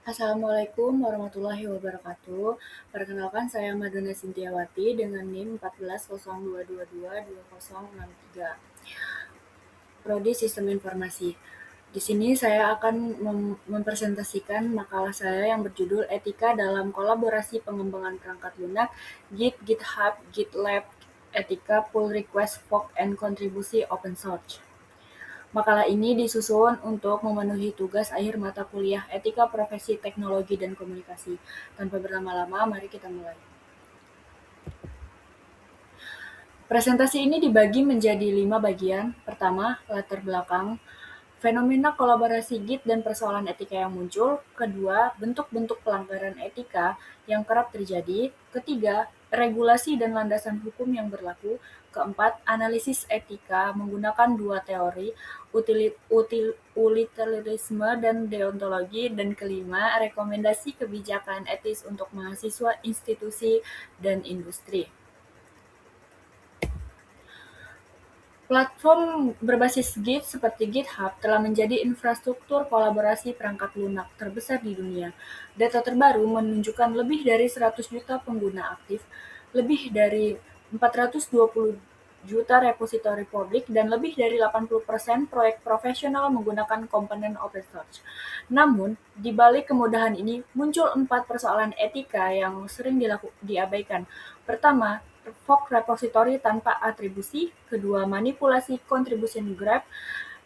Assalamualaikum warahmatullahi wabarakatuh. Perkenalkan saya Madonna Sintiawati dengan NIM 1402222063. Prodi Sistem Informasi. Di sini saya akan mempresentasikan makalah saya yang berjudul Etika dalam Kolaborasi Pengembangan Perangkat Lunak, Git, GitHub, GitLab, Etika, Pull Request, Fork, and Kontribusi Open Source. Makalah ini disusun untuk memenuhi tugas akhir mata kuliah Etika Profesi Teknologi dan Komunikasi. Tanpa berlama-lama, mari kita mulai. Presentasi ini dibagi menjadi 5 bagian. Pertama, latar belakang, fenomena kolaborasi Git dan persoalan etika yang muncul. Kedua, bentuk-bentuk pelanggaran etika yang kerap terjadi. Ketiga, regulasi dan landasan hukum yang berlaku. Keempat, analisis etika menggunakan dua teori, utilitarisme dan deontologi. Dan kelima, rekomendasi kebijakan etis untuk mahasiswa, institusi, dan industri. Platform berbasis Git seperti GitHub telah menjadi infrastruktur kolaborasi perangkat lunak terbesar di dunia. Data terbaru menunjukkan lebih dari 100 juta pengguna aktif, lebih dari 420 juta repositori publik, dan lebih dari 80% proyek profesional menggunakan komponen open source. Namun, di balik kemudahan ini, muncul 4 persoalan etika yang sering diabaikan. Pertama, fork repository tanpa atribusi. Kedua, manipulasi contribution grab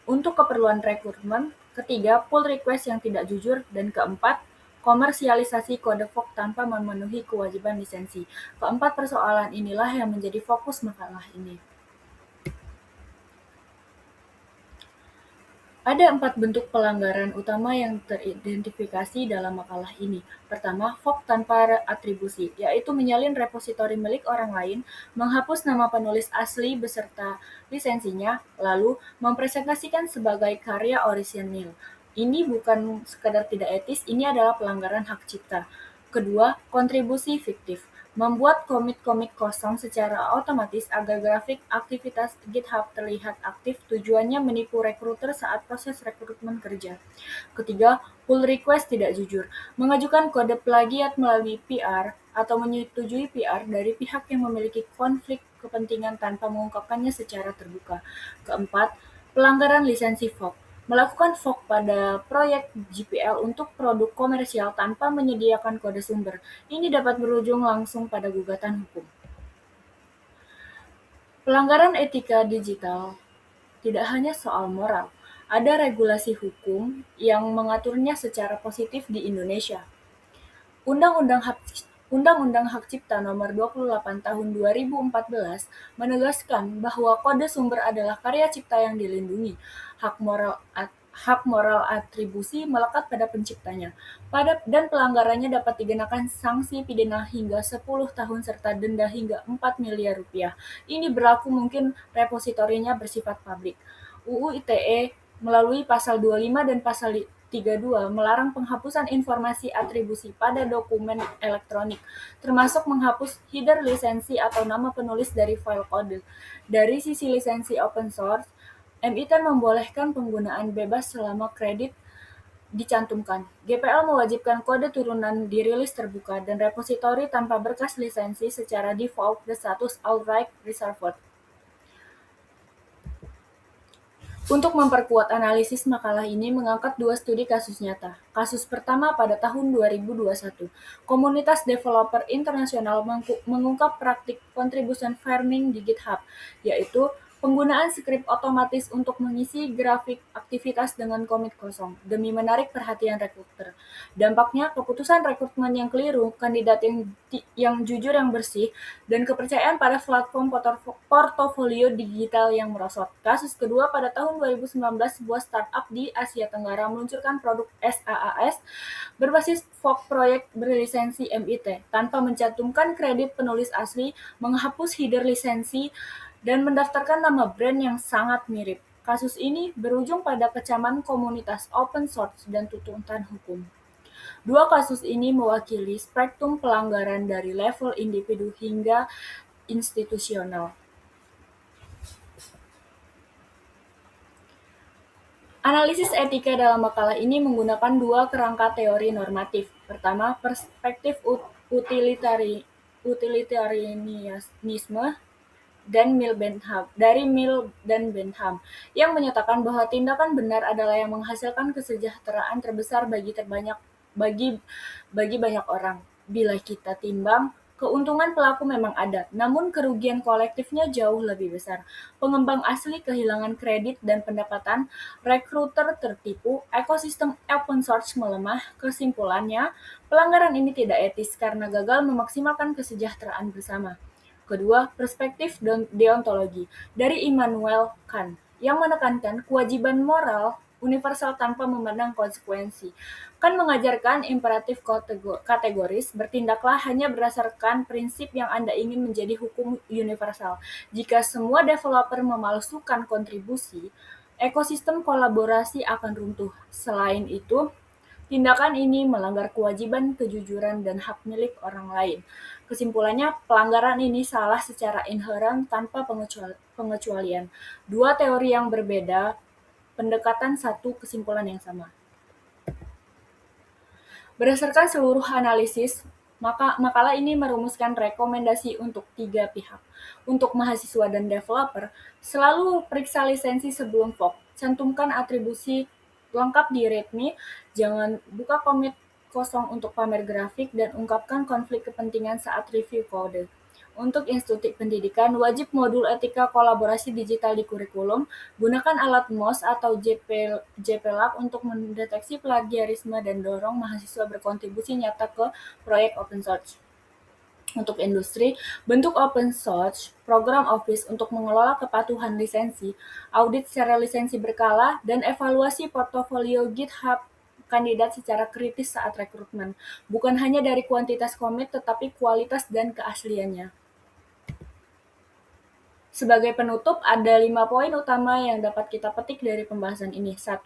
untuk keperluan rekrutmen. Ketiga, pull request yang tidak jujur. Dan keempat, komersialisasi kode fork tanpa memenuhi kewajiban lisensi. Keempat persoalan inilah yang menjadi fokus makalah ini. Ada 4 bentuk pelanggaran utama yang teridentifikasi dalam makalah ini. Pertama, fork tanpa atribusi, yaitu menyalin repositori milik orang lain, menghapus nama penulis asli beserta lisensinya, lalu mempresentasikan sebagai karya orisinil. Ini bukan sekadar tidak etis, ini adalah pelanggaran hak cipta. Kedua, kontribusi fiktif. Membuat komit-komit kosong secara otomatis agar grafik aktivitas GitHub terlihat aktif, tujuannya menipu rekruter saat proses rekrutmen kerja. Ketiga, pull request tidak jujur. Mengajukan kode plagiat melalui PR atau menyetujui PR dari pihak yang memiliki konflik kepentingan tanpa mengungkapkannya secara terbuka. Keempat, pelanggaran lisensi fork. Melakukan fork pada proyek GPL untuk produk komersial tanpa menyediakan kode sumber. Ini dapat berujung langsung pada gugatan hukum. Pelanggaran etika digital tidak hanya soal moral, ada regulasi hukum yang mengaturnya secara positif di Indonesia. Undang-Undang Hak Cipta Nomor 28 Tahun 2014 menegaskan bahwa kode sumber adalah karya cipta yang dilindungi. Hak moral atribusi melekat pada penciptanya, dan pelanggarannya dapat dikenakan sanksi pidana hingga 10 tahun serta denda hingga 4 miliar rupiah. Ini berlaku mungkin repositorinya bersifat publik. UU ITE melalui pasal 25 dan pasal 32 melarang penghapusan informasi atribusi pada dokumen elektronik, termasuk menghapus header lisensi atau nama penulis dari file kode. Dari sisi lisensi open source, MIT membolehkan penggunaan bebas selama kredit dicantumkan. GPL mewajibkan kode turunan dirilis terbuka dan repositori tanpa berkas lisensi secara default berstatus outright reserved. Untuk memperkuat analisis, makalah ini mengangkat 2 studi kasus nyata. Kasus pertama pada tahun 2021, komunitas developer internasional mengungkap praktik contribution farming di GitHub, yaitu penggunaan skrip otomatis untuk mengisi grafik aktivitas dengan komit kosong, demi menarik perhatian rekruter. Dampaknya, keputusan rekrutmen yang keliru, kandidat yang jujur yang bersih, dan kepercayaan pada platform portofolio digital yang merosot. Kasus kedua pada tahun 2019, sebuah startup di Asia Tenggara meluncurkan produk SaaS berbasis fork proyek berlisensi MIT, tanpa mencantumkan kredit penulis asli, menghapus header lisensi, dan mendaftarkan nama brand yang sangat mirip. Kasus ini berujung pada kecaman komunitas open source dan tuntutan hukum. Dua kasus ini mewakili spektrum pelanggaran dari level individu hingga institusional. Analisis etika dalam makalah ini menggunakan dua kerangka teori normatif. Pertama, perspektif utilitarianisme dan Mill dan Bentham yang menyatakan bahwa tindakan benar adalah yang menghasilkan kesejahteraan terbesar bagi bagi banyak orang. Bila kita timbang, keuntungan pelaku memang ada, namun kerugian kolektifnya jauh lebih besar. Pengembang asli kehilangan kredit dan pendapatan, rekruter tertipu, ekosistem open source melemah. Kesimpulannya, pelanggaran ini tidak etis karena gagal memaksimalkan kesejahteraan bersama. Kedua, perspektif deontologi dari Immanuel Kant yang menekankan kewajiban moral universal tanpa memandang konsekuensi. Kant mengajarkan imperatif kategoris, bertindaklah hanya berdasarkan prinsip yang Anda ingin menjadi hukum universal. Jika semua developer memalsukan kontribusi, ekosistem kolaborasi akan runtuh. Selain itu, tindakan ini melanggar kewajiban kejujuran dan hak milik orang lain. Kesimpulannya, pelanggaran ini salah secara inheren tanpa pengecualian. Dua teori yang berbeda, pendekatan satu kesimpulan yang sama. Berdasarkan seluruh analisis, maka makalah ini merumuskan rekomendasi untuk 3 pihak. Untuk mahasiswa dan developer, selalu periksa lisensi sebelum fork. Cantumkan atribusi lengkap di README, jangan buka komit kosong untuk pamer grafik, dan ungkapkan konflik kepentingan saat review kode. Untuk institusi pendidikan, wajib modul etika kolaborasi digital di kurikulum. Gunakan alat MOS atau JPLab untuk mendeteksi plagiarisme dan dorong mahasiswa berkontribusi nyata ke proyek open source. Untuk industri, bentuk open source program Office untuk mengelola kepatuhan lisensi, audit secara lisensi berkala, dan evaluasi portofolio GitHub kandidat secara kritis saat rekrutmen, bukan hanya dari kuantitas komit tetapi kualitas dan keasliannya. Sebagai penutup, ada 5 poin utama yang dapat kita petik dari pembahasan ini. 1.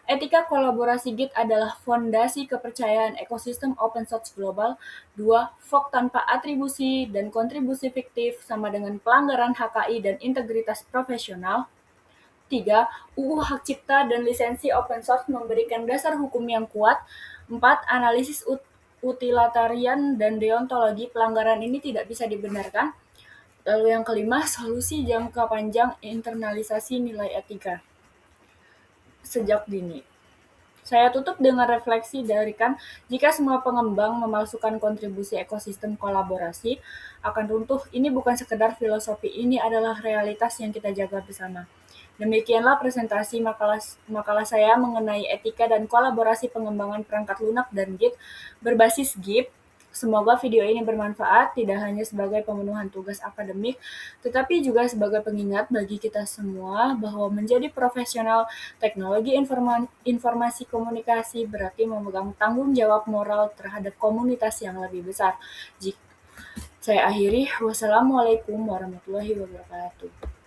Etika kolaborasi Git adalah fondasi kepercayaan ekosistem open source global. 2. Fork tanpa atribusi dan kontribusi fiktif sama dengan pelanggaran HKI dan integritas profesional. 3. UU Hak Cipta dan lisensi open source memberikan dasar hukum yang kuat. 4. Analisis utilitarian dan deontologi pelanggaran ini tidak bisa dibenarkan. Lalu yang kelima, solusi jangka panjang internalisasi nilai etika sejak dini. Saya tutup dengan refleksi dari Kant, jika semua pengembang memalsukan kontribusi ekosistem kolaborasi akan runtuh. Ini bukan sekedar filosofi, ini adalah realitas yang kita jaga bersama. Demikianlah presentasi makalah saya mengenai etika dan kolaborasi pengembangan perangkat lunak dan Git berbasis Git. Semoga video ini bermanfaat, tidak hanya sebagai pemenuhan tugas akademik, tetapi juga sebagai pengingat bagi kita semua bahwa menjadi profesional teknologi informasi komunikasi berarti memegang tanggung jawab moral terhadap komunitas yang lebih besar. Saya akhiri, wassalamualaikum warahmatullahi wabarakatuh.